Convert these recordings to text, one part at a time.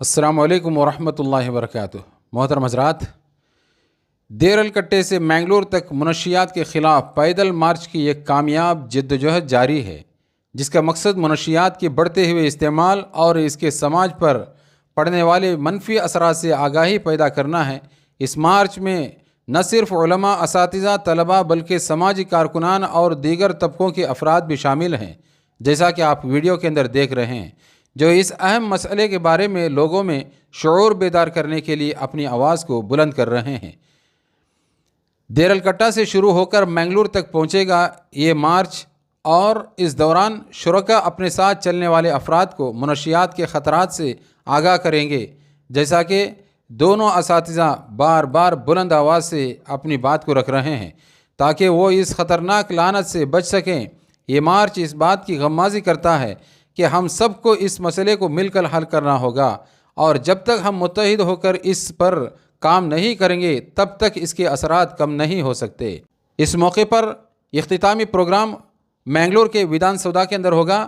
अस्सलामु अलैकुम वरहमतुल्लाहि वबरकातुह। मोहतरम हज़रात, देरलकट्टे से मैंगलोर तक मुनशियात के ख़िलाफ़ पैदल मार्च की एक कामयाब जद्दोजहद जारी है, जिसका मकसद मुनशियात के बढ़ते हुए इस्तेमाल और इसके समाज पर पड़ने वाले मनफी असरात से आगाही पैदा करना है। इस मार्च में न सिर्फ उलमा, असातिज़ा, तलबा बल्कि समाजी कारकुनान और दीगर तबकों के अफराद भी शामिल हैं, जैसा कि आप वीडियो के अंदर देख रहे हैं, जो इस अहम मसले के बारे में लोगों में शऊर बेदार करने के लिए अपनी आवाज़ को बुलंद कर रहे हैं। देरलकट्टा से शुरू होकर मैंगलोर तक पहुंचेगा ये मार्च, और इस दौरान शुरका अपने साथ चलने वाले अफराद को मुनशियात के ख़तरात से आगाह करेंगे, जैसा कि दोनों असातिज़ा बार बार बुलंद आवाज़ से अपनी बात को रख रहे हैं ताकि वो इस ख़तरनाक लानत से बच सकें। ये मार्च इस बात की गम्माज़ी करता है कि हम सबको इस मसले को मिलकर हल करना होगा, और जब तक हम मुत्तहिद होकर इस पर काम नहीं करेंगे तब तक इसके असरात कम नहीं हो सकते। इस मौके पर इख्तितामी प्रोग्राम मैंगलोर के विधान सौदा के अंदर होगा।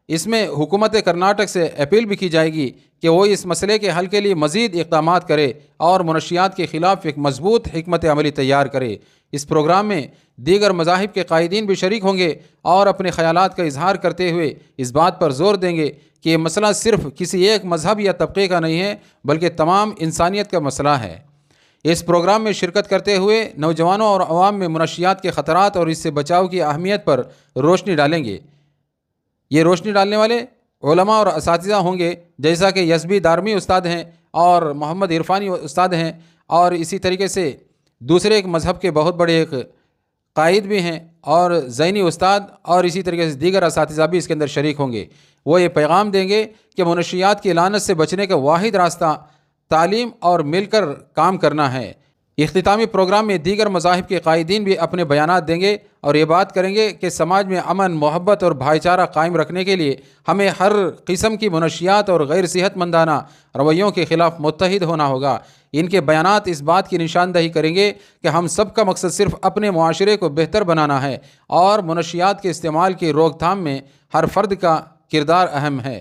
इसमें हुकूमत कर्नाटक से अपील भी की जाएगी कि वो इस मसले के हल के लिए मज़ीद इक़दाम करे और मुनशियात के ख़िलाफ़ एक मजबूत हिकमत अमली तैयार करे। इस प्रोग्राम में दीगर मज़ाहिब के कायदीन भी शरीक होंगे और अपने ख़यालात का इजहार करते हुए इस बात पर ज़ोर देंगे कि ये मसला सिर्फ़ किसी एक मज़हब या तबके का नहीं है, बल्कि तमाम इंसानियत का मसला है। इस प्रोग्राम में शिरकत करते हुए नौजवानों और अवाम में मुनशियात के ख़तरात और इससे बचाव की अहमियत पर रोशनी डालेंगे। ये रोशनी डालने वाले उलमा और असातिज़ा होंगे, जैसा कि यज़बी दारमी उस्ताद हैं और मोहम्मद इरफानी उस्ताद हैं, और इसी तरीके से दूसरे एक मज़हब के बहुत बड़े एक कायद भी हैं और ज़ैनी उस्ताद, और इसी तरीके से दीगर असातिज़ा भी इसके अंदर शरीक होंगे। वो ये पैगाम देंगे कि मुनशियात की लानत से बचने का वाहिद रास्ता तालीम और मिलकर काम करना है। इख्तितामी प्रोग्राम में दीगर मज़ाहिब के कायदीन भी अपने बयानात देंगे और ये बात करेंगे कि समाज में अमन, मोहब्बत और भाईचारा कायम रखने के लिए हमें हर किस्म की मुनशियात और गैर सेहतमंदाना रवैयों के ख़िलाफ़ मुत्तहिद होना होगा। इनके बयानात इस बात की निशानदही करेंगे कि हम सब का मकसद सिर्फ़ अपने मुआशरे को बेहतर बनाना है, और मुनशियात के इस्तेमाल की रोकथाम में हर फ़र्द का किरदार अहम है।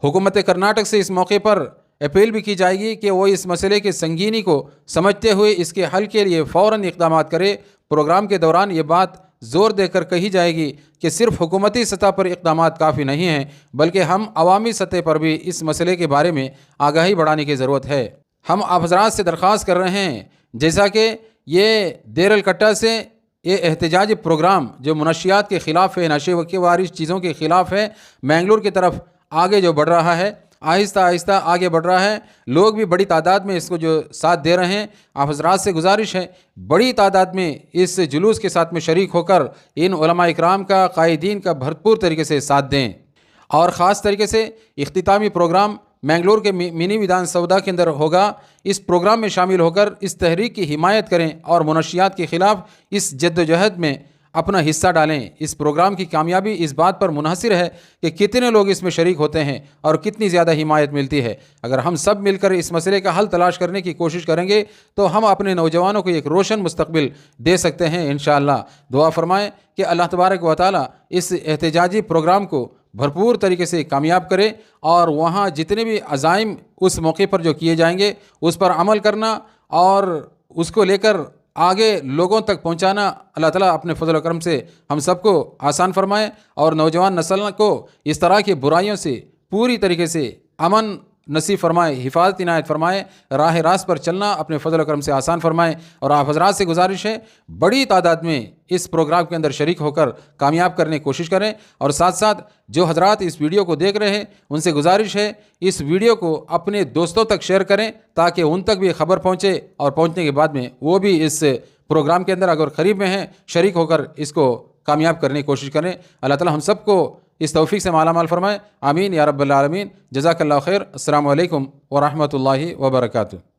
हुकूमत कर्नाटक से इस मौके पर अपील भी की जाएगी कि वो इस मसले की संगीनी को समझते हुए इसके हल के लिए फ़ौरन इक़दाम करे। प्रोग्राम के दौरान ये बात ज़ोर देकर कही जाएगी कि सिर्फ़ हुकूमती सतह पर इक़दाम काफ़ी नहीं हैं, बल्कि हम अवामी सतह पर भी इस मसले के बारे में आगाही बढ़ाने की ज़रूरत है। हम आप हज़रात से दरख्वास्त कर रहे हैं, जैसा कि ये देरलकट्टा से ये एहतजाजी प्रोग्राम जो मुनशियात के ख़िलाफ़ है, नशे के वारिस चीज़ों के ख़िलाफ़ है, मैंगलोर की तरफ आगे जो बढ़ रहा है, आहिस्ता आहिस्ता आगे बढ़ रहा है। लोग भी बड़ी तादाद में इसको जो साथ दे रहे हैं। आप हज़रात से गुजारिश है बड़ी तादाद में इस जुलूस के साथ में शरीक होकर इन उलमा इकराम का, कायदीन का भरपूर तरीके से साथ दें। और ख़ास तरीके से इख्तितामी प्रोग्राम मैंगलोर के मिनी विधान सौदा के अंदर होगा। इस प्रोग्राम में शामिल होकर इस तहरीक की हिमायत करें और मुनशियात के ख़िलाफ़ इस जद्दोजहद में अपना हिस्सा डालें। इस प्रोग्राम की कामयाबी इस बात पर मुनहसिर है कि कितने लोग इसमें शरीक होते हैं और कितनी ज़्यादा हिमायत मिलती है। अगर हम सब मिलकर इस मसले का हल तलाश करने की कोशिश करेंगे तो हम अपने नौजवानों को एक रोशन मुस्तकबिल दे सकते हैं इंशाअल्लाह। दुआ फरमाएँ कि अल्लाह तबारक व तआला इस एहतजाजी प्रोग्राम को भरपूर तरीके से कामयाब करे, और वहाँ जितने भी अज़ाइम उस मौके पर जो किए जाएंगे उस पर अमल करना और उसको लेकर आगे लोगों तक पहुंचाना अल्लाह ताला अपने फजल व करम से हम सबको आसान फरमाए, और नौजवान नस्ल को इस तरह की बुराइयों से पूरी तरीके से अमन नसीब फरमाए, हिफाजत इनायत फरमाए, राह रास्त पर चलना अपने फजल व करम से आसान फरमाए। और आप हज़रात से गुजारिश है बड़ी तादाद में इस प्रोग्राम के अंदर शरीक होकर कामयाब करने की कोशिश करें। और साथ साथ जो हज़रात इस वीडियो को देख रहे हैं उनसे गुजारिश है इस वीडियो को अपने दोस्तों तक शेयर करें ताकि उन तक भी खबर पहुँचे, और पहुँचने के बाद में वो भी इस प्रोग्राम के अंदर अगर करीब में हैं शरीक होकर इसको कामयाब करने की कोशिश करें। अल्लाह ताला हम सबको इस तौफीक से माला माल फरमाए। आमीन या रब्बल आलमीन। जज़ाकल्लाहु खैर। अस्सलामु अलैकुम व रहमतुल्लाहि व बरकातुहू।